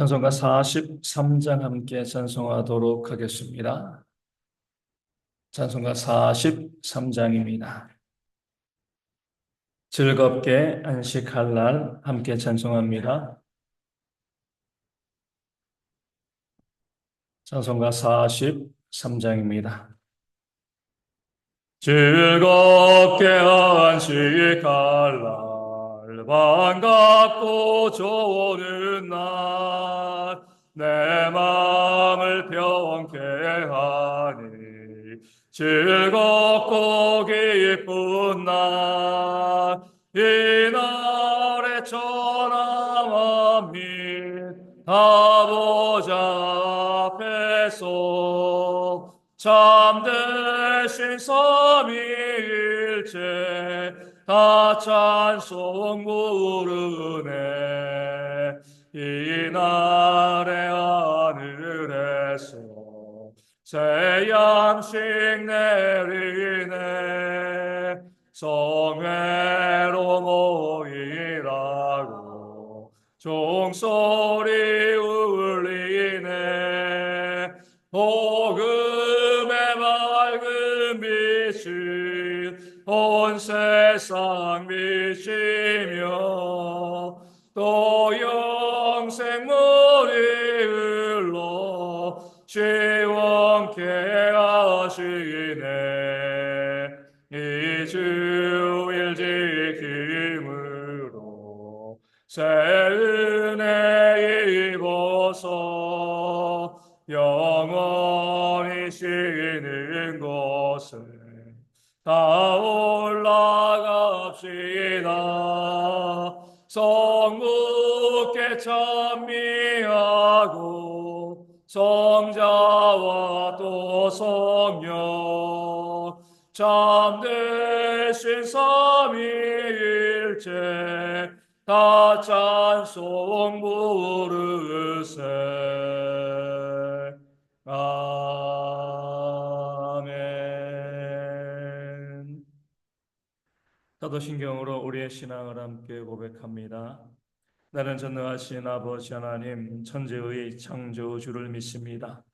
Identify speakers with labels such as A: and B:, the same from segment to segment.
A: 찬송가 43장 함께 찬송하도록 하겠습니다. 찬송가 43장입니다. 즐겁게 안식할 날 함께 찬송합니다. 찬송가 43장입니다. 즐겁게 안식할 날 반갑고 좋은 날 내 마음을 평케 하니 즐겁고 기쁜 날 이 날에 천하 만민 다 보좌 앞에서 참되신 삼위일체 다 찬송 부르네. 이날의 하늘에서 새 양식 내리네. 성회로 모이라고 종소리 울리네. 복음의 밝은 빛이 온 세상 비치며 또 영생물이 흘러 시원케 하시네. 이 주일 지킴으로 새 은혜 입어서 영원히 쉬는 곳에 다 올라갑시다. 성부께 찬미하고 성자와 또 성령 참되신 삼위일체 다 찬송 부르세. 아멘. 사도신경으로 우리의 신앙을 함께 고백합니다. 나는 전능하신 아버지 하나님 천지의 창조주를 믿습니다.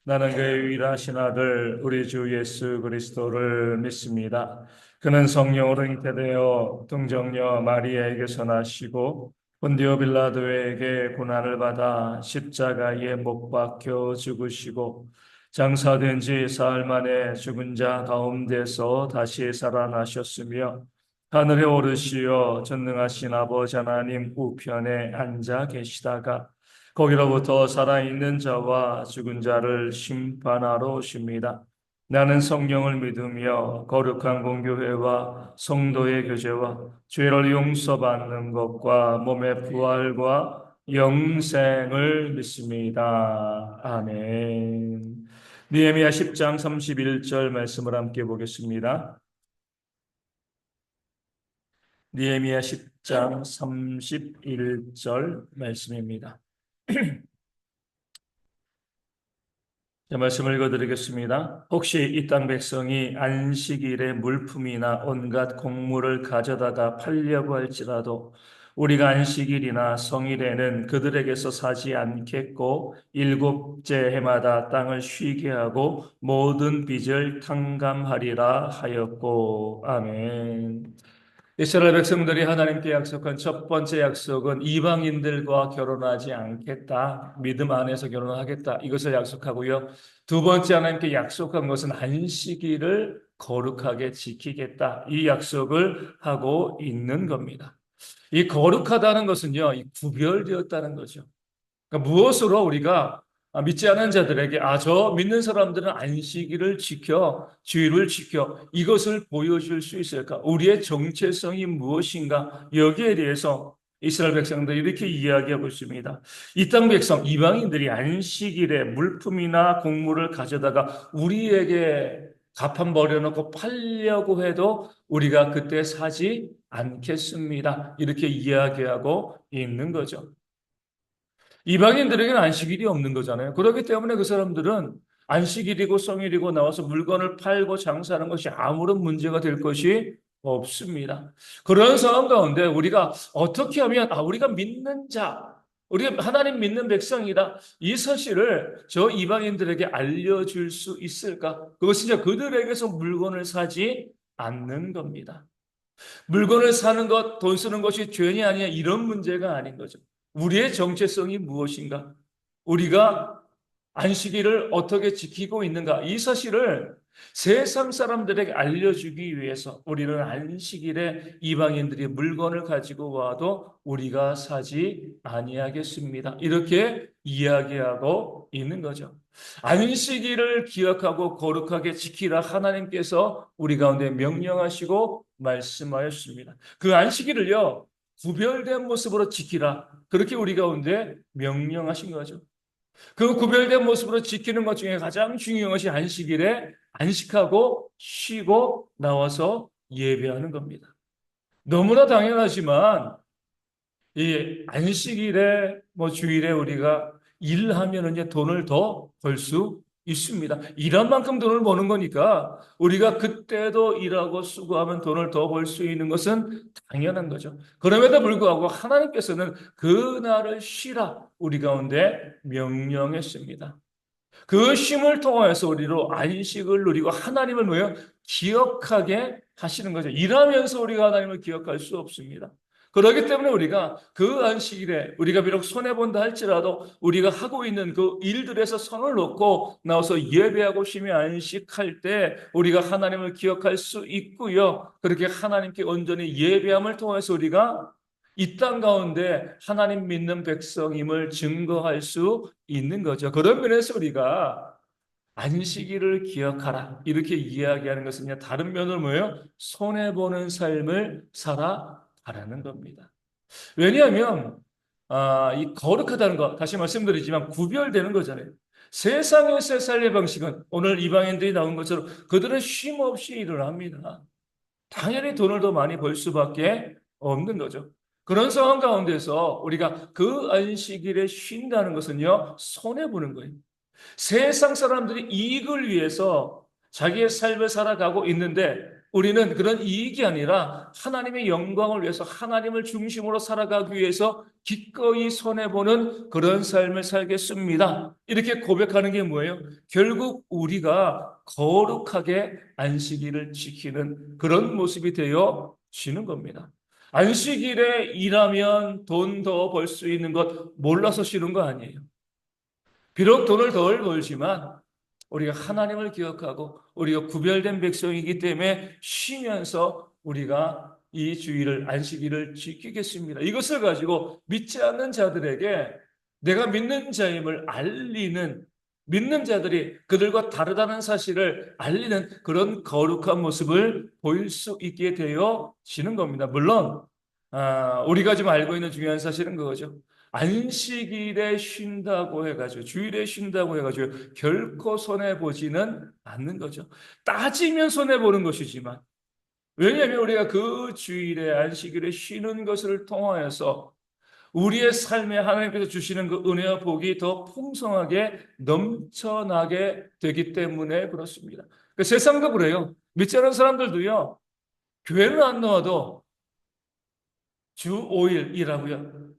A: 나는 그의 유일하신 아들 우리 주 예수 그리스도를 믿습니다. 그는 성령으로 잉태되어 동정녀 마리아에게서 나시고 본디오 빌라도에게 고난을 받아 십자가에 못 박혀 죽으시고 장사된 지 사흘 만에 죽은 자 가운데서 다시 살아나셨으며 하늘에 오르시어 전능하신 아버지 하나님 우편에 앉아 계시다가 거기로부터 살아있는 자와 죽은 자를 심판하러 오십니다. 나는 성령을 믿으며 거룩한 공교회와 성도의 교제와 죄를 용서받는 것과 몸의 부활과 영생을 믿습니다. 아멘. 느헤미야 10장 31절 말씀을 함께 보겠습니다. 느헤미야 10장 31절 말씀입니다. 말씀을 읽어드리겠습니다. 혹시 이 땅 백성이 안식일에 물품이나 온갖 곡물을 가져다가 팔려고 할지라도 우리가 안식일이나 성일에는 그들에게서 사지 않겠고 일곱째 해마다 땅을 쉬게 하고 모든 빚을 탕감하리라 하였고. 아멘. 이스라엘 백성들이 하나님께 약속한 첫 번째 약속은 이방인들과 결혼하지 않겠다. 믿음 안에서 결혼하겠다. 이것을 약속하고요. 두 번째 하나님께 약속한 것은 안식일을 거룩하게 지키겠다. 이 약속을 하고 있는 겁니다. 이 거룩하다는 것은요, 이 구별되었다는 거죠. 그러니까 무엇으로 우리가 믿지 않은 자들에게 저 믿는 사람들은 안식일을 지켜 주일을 지켜 이것을 보여줄 수 있을까? 우리의 정체성이 무엇인가? 여기에 대해서 이스라엘 백성들이 이렇게 이야기하고 있습니다. 이 땅 백성 이방인들이 안식일에 물품이나 곡물을 가져다가 우리에게 가판 버려놓고 팔려고 해도 우리가 그때 사지 않겠습니다. 이렇게 이야기하고 있는 거죠. 이방인들에게는 안식일이 없는 거잖아요. 그렇기 때문에 그 사람들은 안식일이고 성일이고 나와서 물건을 팔고 장사하는 것이 아무런 문제가 될 것이 없습니다. 그런 상황 가운데 우리가 어떻게 하면 우리가 믿는 자, 우리가 하나님 믿는 백성이다. 이 사실을 저 이방인들에게 알려줄 수 있을까? 그것은 이제 그들에게서 물건을 사지 않는 겁니다. 물건을 사는 것, 돈 쓰는 것이 죄냐 아니냐 이런 문제가 아닌 거죠. 우리의 정체성이 무엇인가? 우리가 안식일을 어떻게 지키고 있는가? 이 사실을 세상 사람들에게 알려주기 위해서 우리는 안식일에 이방인들이 물건을 가지고 와도 우리가 사지 아니하겠습니다. 이렇게 이야기하고 있는 거죠. 안식일을 기억하고 거룩하게 지키라 하나님께서 우리 가운데 명령하시고 말씀하였습니다. 그 안식일을요, 구별된 모습으로 지키라. 그렇게 우리 가운데 명령하신 거죠. 그 구별된 모습으로 지키는 것 중에 가장 중요한 것이 안식일에 안식하고 쉬고 나와서 예배하는 겁니다. 너무나 당연하지만 이 안식일에 주일에 우리가 일하면 이제 돈을 더 벌 수 있습니다. 일한 만큼 돈을 버는 거니까 우리가 그때도 일하고 수고하면 돈을 더 벌 수 있는 것은 당연한 거죠. 그럼에도 불구하고 하나님께서는 그날을 쉬라 우리 가운데 명령했습니다. 그 쉼을 통해서 우리로 안식을 누리고 하나님을 뭐예요? 기억하게 하시는 거죠. 일하면서 우리가 하나님을 기억할 수 없습니다. 그렇기 때문에 우리가 그 안식일에 우리가 비록 손해본다 할지라도 우리가 하고 있는 그 일들에서 손을 놓고 나와서 예배하고 쉬며 안식할 때 우리가 하나님을 기억할 수 있고요. 그렇게 하나님께 온전히 예배함을 통해서 우리가 이 땅 가운데 하나님 믿는 백성임을 증거할 수 있는 거죠. 그런 면에서 우리가 안식일을 기억하라 이렇게 이야기하는 것은 다른 면으로 뭐예요? 손해보는 삶을 살아가라는 겁니다. 왜냐하면 이 거룩하다는 것 다시 말씀드리지만 구별되는 거잖아요. 세상에서의 삶의 방식은 오늘 이방인들이 나온 것처럼 그들은 쉼 없이 일을 합니다. 당연히 돈을 더 많이 벌 수밖에 없는 거죠. 그런 상황 가운데서 우리가 그 안식일에 쉰다는 것은요, 손해보는 거예요. 세상 사람들이 이익을 위해서 자기의 삶을 살아가고 있는데 우리는 그런 이익이 아니라 하나님의 영광을 위해서 하나님을 중심으로 살아가기 위해서 기꺼이 손해보는 그런 삶을 살겠습니다. 이렇게 고백하는 게 뭐예요? 결국 우리가 거룩하게 안식일을 지키는 그런 모습이 되어지는 겁니다. 안식일에 일하면 돈 더 벌 수 있는 것 몰라서 쉬는 거 아니에요. 비록 돈을 덜 벌지만 우리가 하나님을 기억하고 우리가 구별된 백성이기 때문에 쉬면서 우리가 이 주일을 안식일을 지키겠습니다. 이것을 가지고 믿지 않는 자들에게 내가 믿는 자임을 알리는 믿는 자들이 그들과 다르다는 사실을 알리는 그런 거룩한 모습을 보일 수 있게 되어지는 겁니다. 물론 우리가 지금 알고 있는 중요한 사실은 그거죠. 안식일에 쉰다고 해가지고 주일에 쉰다고 해가지고 결코 손해 보지는 않는 거죠. 따지면 손해 보는 것이지만 왜냐하면 우리가 그 주일에 안식일에 쉬는 것을 통하여서 우리의 삶에 하나님께서 주시는 그 은혜와 복이 더 풍성하게 넘쳐나게 되기 때문에 그렇습니다. 그 세상도 그래요. 믿지 않는 사람들도요. 교회는 안 나와도 주 5일 일하고요.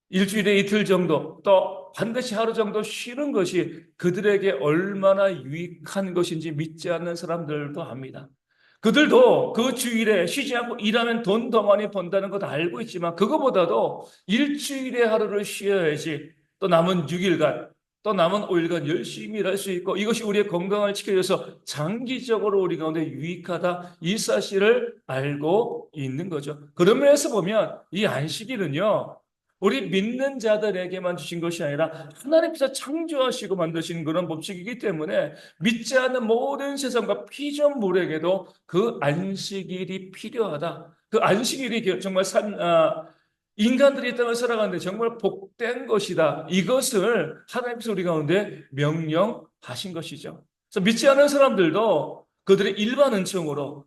A: 일주일에 이틀 정도 또 반드시 하루 정도 쉬는 것이 그들에게 얼마나 유익한 것인지 믿지 않는 사람들도 합니다. 그들도 그 주일에 쉬지 않고 일하면 돈 더 많이 번다는 것도 알고 있지만 그거보다도 일주일에 하루를 쉬어야지 또 남은 6일간 또 남은 5일간 열심히 일할 수 있고 이것이 우리의 건강을 지켜줘서 장기적으로 우리 가운데 유익하다 이 사실을 알고 있는 거죠. 그런 면에서 보면 이 안식일은요 우리 믿는 자들에게만 주신 것이 아니라 하나님께서 창조하시고 만드신 그런 법칙이기 때문에 믿지 않는 모든 세상과 피조물에게도 그 안식일이 필요하다. 그 안식일이 정말 인간들이 이 땅을 살아가는데 정말 복된 것이다. 이것을 하나님께서 우리 가운데 명령하신 것이죠. 그래서 믿지 않는 사람들도 그들의 일반 은총으로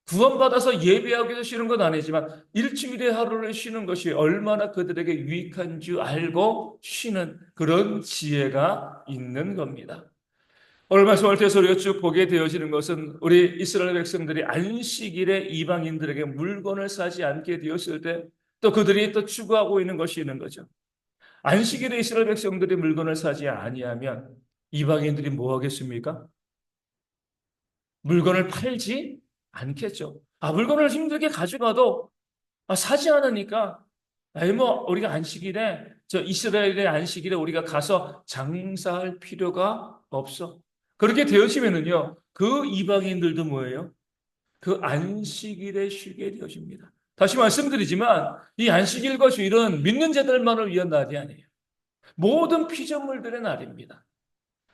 A: 구원받아서 예배하기 위해서 쉬는 건 아니지만 일주일에 하루를 쉬는 것이 얼마나 그들에게 유익한 줄 알고 쉬는 그런 지혜가 있는 겁니다. 오늘 말씀을 통해서 우리가 쭉 보게 되어지는 것은 우리 이스라엘 백성들이 안식일에 이방인들에게 물건을 사지 않게 되었을 때 또 그들이 또 추구하고 있는 것이 있는 거죠. 안식일에 이스라엘 백성들이 물건을 사지 아니하면 이방인들이 뭐 하겠습니까? 물건을 팔지 않겠죠. 물건을 힘들게 가져가도 사지 않으니까 뭐 우리가 안식일에 저 이스라엘의 안식일에 우리가 가서 장사할 필요가 없어. 그렇게 되어지면은요 그 이방인들도 뭐예요? 그 안식일에 쉬게 되어집니다. 다시 말씀드리지만 이 안식일과 주일은 믿는 자들만을 위한 날이 아니에요. 모든 피조물들의 날입니다.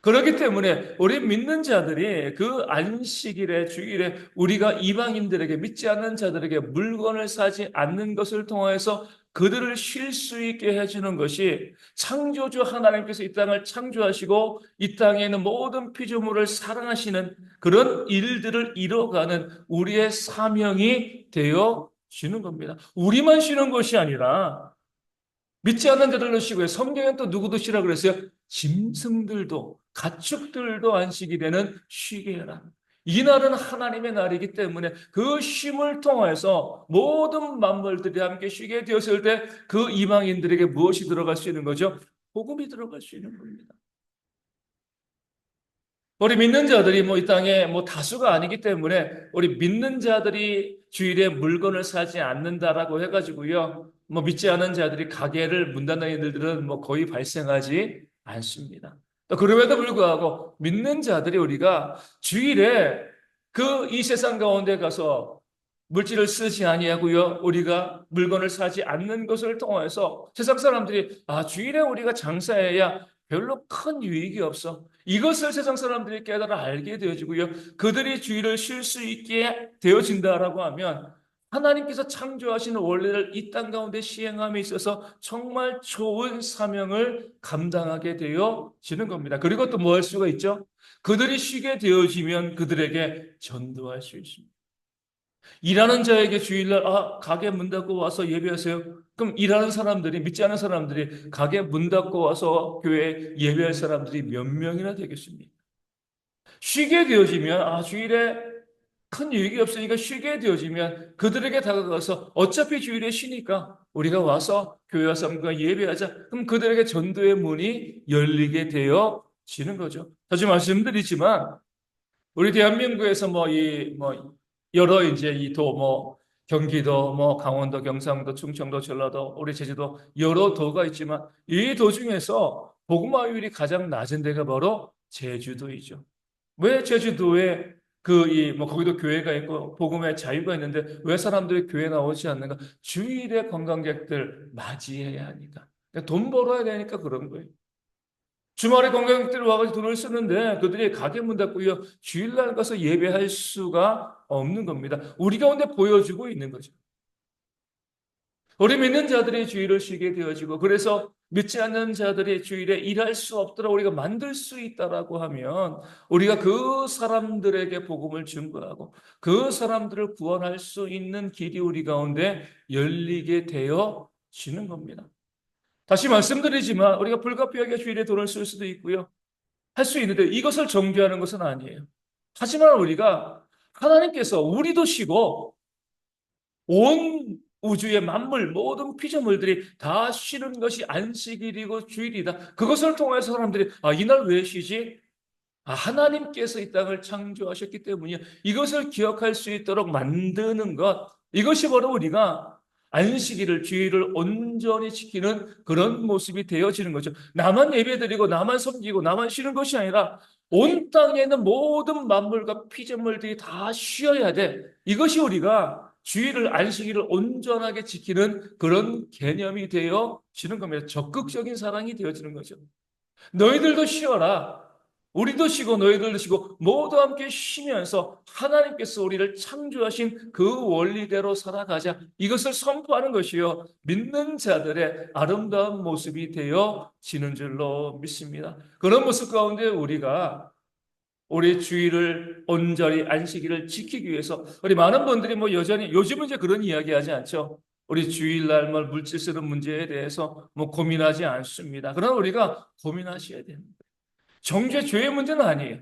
A: 그렇기 때문에 우리 믿는 자들이 그 안식일에 주일에 우리가 이방인들에게 믿지 않는 자들에게 물건을 사지 않는 것을 통해서 그들을 쉴 수 있게 해주는 것이 창조주 하나님께서 이 땅을 창조하시고 이 땅에 있는 모든 피조물을 사랑하시는 그런 일들을 이뤄가는 우리의 사명이 되어 주는 겁니다. 우리만 쉬는 것이 아니라 믿지 않는 자들도 쉬고요. 성경엔 또 누구도 쉬라 그랬어요? 짐승들도 가축들도 안식일에는 쉬게 해라. 이 날은 하나님의 날이기 때문에 그 쉼을 통해서 모든 만물들이 함께 쉬게 되었을 때 그 이방인들에게 무엇이 들어갈 수 있는 거죠? 복음이 들어갈 수 있는 겁니다. 우리 믿는 자들이 이 땅에 다수가 아니기 때문에 우리 믿는 자들이 주일에 물건을 사지 않는다라고 해가지고요. 믿지 않은 자들이 가게를 문 닫는 일들은 거의 발생하지 않습니다. 또 그럼에도 불구하고 믿는 자들이 우리가 주일에 그 이 세상 가운데 가서 물질을 쓰지 아니하고요. 우리가 물건을 사지 않는 것을 통해서 세상 사람들이 주일에 우리가 장사해야 별로 큰 유익이 없어. 이것을 세상 사람들이 깨달아 알게 되어지고요. 그들이 주일을 쉴 수 있게 되어진다라고 하면 하나님께서 창조하시는 원리를 이 땅 가운데 시행함에 있어서 정말 좋은 사명을 감당하게 되어지는 겁니다. 그리고 또 뭐 할 수가 있죠? 그들이 쉬게 되어지면 그들에게 전도할 수 있습니다. 일하는 자에게 주일날 가게 문 닫고 와서 예배하세요. 그럼 일하는 사람들이 믿지 않은 사람들이 가게 문 닫고 와서 교회 예배할 사람들이 몇 명이나 되겠습니까? 쉬게 되어지면 주일에 큰 유익이 없으니까 쉬게 되어지면 그들에게 다가가서 어차피 주일에 쉬니까 우리가 와서 교회 와서 예배하자. 그럼 그들에게 전도의 문이 열리게 되어지는 거죠. 다시 말씀드리지만 우리 대한민국에서 여러 이제 경기도 강원도 경상도 충청도 전라도 우리 제주도 여러 도가 있지만 이 도 중에서 복음화율이 가장 낮은 데가 바로 제주도이죠. 왜 제주도에 거기도 교회가 있고 복음의 자유가 있는데 왜 사람들이 교회 나오지 않는가? 주일에 관광객들 맞이해야 하니까. 그러니까 돈 벌어야 되니까 그런 거예요. 주말에 관광객들이 와가지고 돈을 쓰는데 그들이 가게 문 닫고요. 주일날 가서 예배할 수가 없는 겁니다. 우리 가운데 보여주고 있는 거죠. 우리 믿는 자들이 주일을 쉬게 되어지고 그래서 믿지 않는 자들이 주일에 일할 수 없도록 우리가 만들 수 있다라고 하면 우리가 그 사람들에게 복음을 증거하고 그 사람들을 구원할 수 있는 길이 우리 가운데 열리게 되어지는 겁니다. 다시 말씀드리지만 우리가 불가피하게 주일에 돈을 쓸 수도 있고요. 할 수 있는데 이것을 정죄하는 것은 아니에요. 하지만 우리가 하나님께서 우리도 쉬고 온 우주의 만물 모든 피조물들이 다 쉬는 것이 안식일이고 주일이다. 그것을 통해서 사람들이 이날 왜 쉬지? 하나님께서 이 땅을 창조하셨기 때문이야. 이것을 기억할 수 있도록 만드는 것. 이것이 바로 우리가 안식일을, 주일을 온전히 지키는 그런 모습이 되어지는 거죠. 나만 예배드리고, 나만 섬기고, 나만 쉬는 것이 아니라 온 땅에 있는 모든 만물과 피조물들이 다 쉬어야 돼. 이것이 우리가 주일을, 안식일을 온전하게 지키는 그런 개념이 되어지는 겁니다. 적극적인 사랑이 되어지는 거죠. 너희들도 쉬어라. 우리도 쉬고 너희들도 쉬고 모두 함께 쉬면서 하나님께서 우리를 창조하신 그 원리대로 살아가자. 이것을 선포하는 것이요. 믿는 자들의 아름다운 모습이 되어지는 줄로 믿습니다. 그런 모습 가운데 우리가 우리 주일을 온전히 안식일을 지키기 위해서 우리 많은 분들이 여전히 요즘은 이제 그런 이야기 하지 않죠. 우리 주일날 물질 쓰는 문제에 대해서 고민하지 않습니다. 그러나 우리가 고민하셔야 됩니다. 정죄 죄의 문제는 아니에요.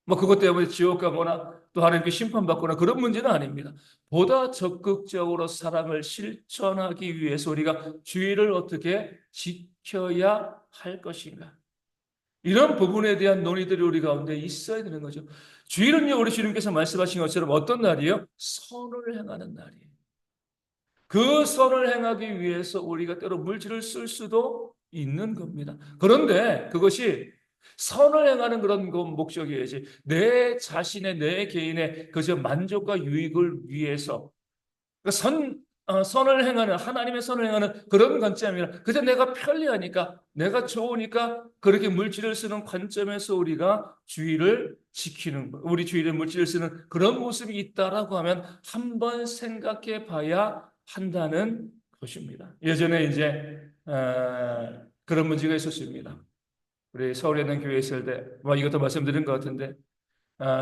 A: 뭐 그것 때문에 지옥 가거나 또 하나님께 심판받거나 그런 문제는 아닙니다. 보다 적극적으로 사랑을 실천하기 위해서 우리가 주의를 어떻게 지켜야 할 것인가? 이런 부분에 대한 논의들이 우리 가운데 있어야 되는 거죠. 주일은요, 우리 주님께서 말씀하신 것처럼 어떤 날이에요? 선을 행하는 날이에요. 그 선을 행하기 위해서 우리가 때로 물질을 쓸 수도 있는 겁니다. 그런데 그것이 선을 행하는 그런 목적이어야지 내 자신의 내 개인의 그저 만족과 유익을 위해서 그러니까 선을 행하는 하나님의 선을 행하는 그런 관점이라 그저 내가 편리하니까 내가 좋으니까 그렇게 물질을 쓰는 관점에서 우리가 주의를 지키는 거 우리 주의를 물질을 쓰는 그런 모습이 있다라고 하면 한번 생각해 봐야 한다는 것입니다. 예전에 이제 그런 문제가 있었습니다. 우리 서울에 있는 교회에 있을 때 뭐 이것도 말씀드린 것 같은데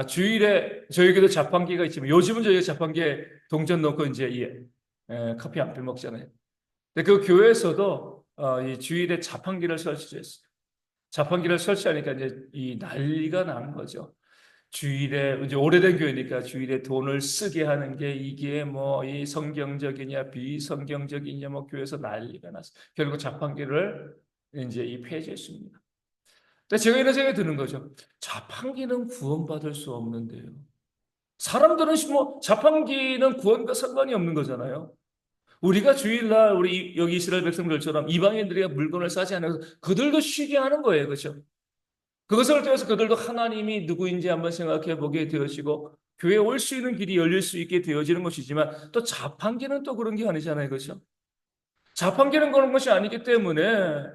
A: 주일에 저희에게도 자판기가 있지만 요즘은 저희가 자판기에 동전 넣고 이제 커피 한 잔 먹잖아요. 근데 그 교회에서도 이 주일에 자판기를 설치했어요. 자판기를 설치하니까 이제 이 난리가 난 거죠. 주일에 이제 오래된 교회니까 주일에 돈을 쓰게 하는 게 이게 뭐 이 성경적이냐 비성경적이냐 뭐 교회에서 난리가 났어요. 결국 자판기를 이제 이 폐지했습니다. 근데 제가 이런 생각이 드는 거죠. 자판기는 구원받을 수 없는데요. 사람들은 뭐 자판기는 구원과 상관이 없는 거잖아요. 우리가 주일날 우리 여기 이스라엘 백성들처럼 이방인들이 물건을 싸지 않아서 그들도 쉬게 하는 거예요. 그렇죠? 그것을 통해서 그들도 하나님이 누구인지 한번 생각해 보게 되어지고 교회에 올 수 있는 길이 열릴 수 있게 되어지는 것이지만 또 자판기는 또 그런 게 아니잖아요. 그렇죠? 자판기는 그런 것이 아니기 때문에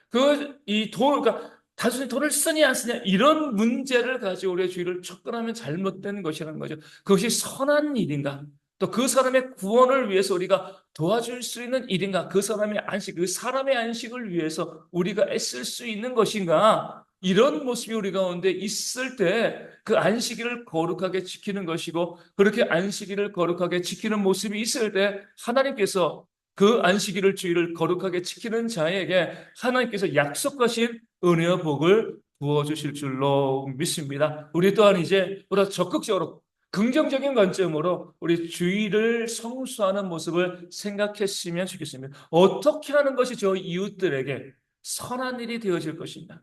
A: 그러니까 단순히 돈을 쓰냐 안 쓰냐 이런 문제를 가지고 우리의 주의를 접근하면 잘못된 것이라는 거죠. 그것이 선한 일인가? 또 그 사람의 구원을 위해서 우리가 도와줄 수 있는 일인가? 그 사람의 안식, 그 사람의 안식을 위해서 우리가 애쓸 수 있는 것인가? 이런 모습이 우리 가운데 있을 때 그 안식일을 거룩하게 지키는 것이고 그렇게 안식일을 거룩하게 지키는 모습이 있을 때 하나님께서 그 안식일을 주일을 거룩하게 지키는 자에게 하나님께서 약속하신 은혜와 복을 부어주실 줄로 믿습니다. 우리 또한 이제 보다 적극적으로 긍정적인 관점으로 우리 주일을 성수하는 모습을 생각했으면 좋겠습니다. 어떻게 하는 것이 저 이웃들에게 선한 일이 되어질 것인가?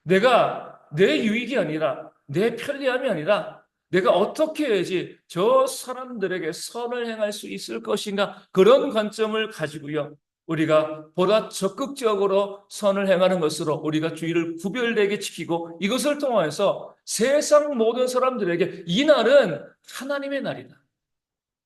A: 내가 내 유익이 아니라 내 편리함이 아니라 내가 어떻게 해야지 저 사람들에게 선을 행할 수 있을 것인가 그런 관점을 가지고요. 우리가 보다 적극적으로 선을 행하는 것으로 우리가 주의를 구별되게 지키고 이것을 통해서 세상 모든 사람들에게 이 날은 하나님의 날이다.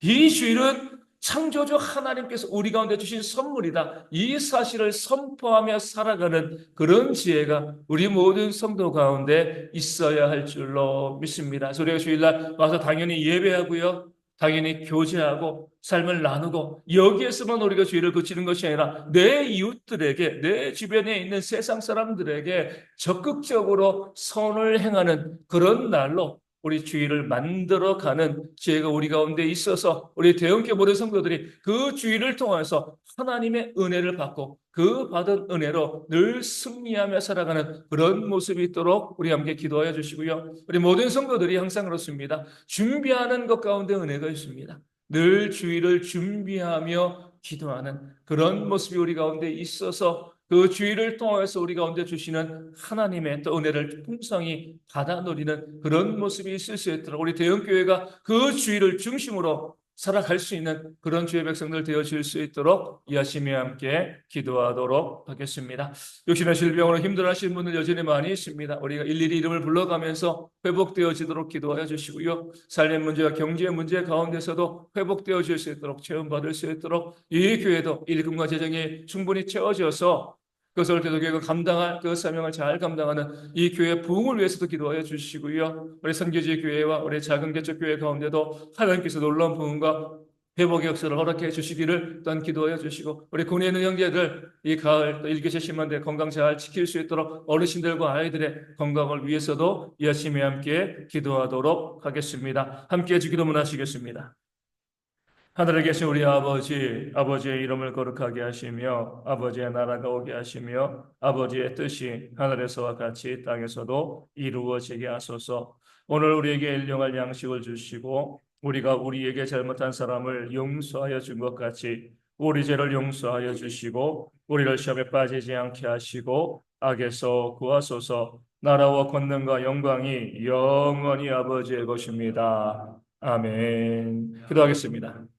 A: 이 주일은 창조주 하나님께서 우리 가운데 주신 선물이다. 이 사실을 선포하며 살아가는 그런 지혜가 우리 모든 성도 가운데 있어야 할 줄로 믿습니다. 그래서 우리가 주일날 와서 당연히 예배하고요. 당연히 교제하고 삶을 나누고 여기에서만 우리가 주의를 그치는 것이 아니라 내 이웃들에게 내 주변에 있는 세상 사람들에게 적극적으로 선을 행하는 그런 날로 우리 주의를 만들어가는 지혜가 우리 가운데 있어서 우리 대형교 모든 성도들이 그 주의를 통해서 하나님의 은혜를 받고 그 받은 은혜로 늘 승리하며 살아가는 그런 모습이 있도록 우리 함께 기도하여 주시고요. 우리 모든 성도들이 항상 그렇습니다. 준비하는 것 가운데 은혜가 있습니다. 늘 주의를 준비하며 기도하는 그런 모습이 우리 가운데 있어서 그 주의를 통해서 우리 가운데 주시는 하나님의 또 은혜를 풍성히 받아 누리는 그런 모습이 있을 수 있도록 우리 대형교회가 그 주의를 중심으로 살아갈 수 있는 그런 주의 백성들 되어질 수 있도록 열심히 함께 기도하도록 하겠습니다. 역시나 질병으로 힘들어하시는 분들 여전히 많이 있습니다. 우리가 일일이 이름을 불러가면서 회복되어지도록 기도하여 주시고요. 살림 문제와 경제 문제 가운데서도 회복되어질 수 있도록 체험받을 수 있도록 이 교회도 일금과 재정이 충분히 채워져서 그것을 계속해서 감당할 그 사명을 잘 감당하는 이 교회 부흥을 위해서도 기도하여 주시고요. 우리 선교지 교회와 우리 작은 개척 교회 가운데도 하나님께서 놀라운 부흥과 회복의 역사를 허락해 주시기를 또한 기도하여 주시고 우리 군에 있는 형제들 이 가을 또 일교체 10만 대 건강 잘 지킬 수 있도록 어르신들과 아이들의 건강을 위해서도 열심히 함께 기도하도록 하겠습니다. 함께 해주 기도문 하시겠습니다. 하늘에 계신 우리 아버지, 아버지의 이름을 거룩하게 하시며 아버지의 나라가 오게 하시며 아버지의 뜻이 하늘에서와 같이 땅에서도 이루어지게 하소서. 오늘 우리에게 일용할 양식을 주시고 우리가 우리에게 잘못한 사람을 용서하여 준 것 같이 우리 죄를 용서하여 주시고 우리를 시험에 빠지지 않게 하시고 악에서 구하소서. 나라와 권능과 영광이 영원히 아버지의 것입니다. 아멘. 기도하겠습니다.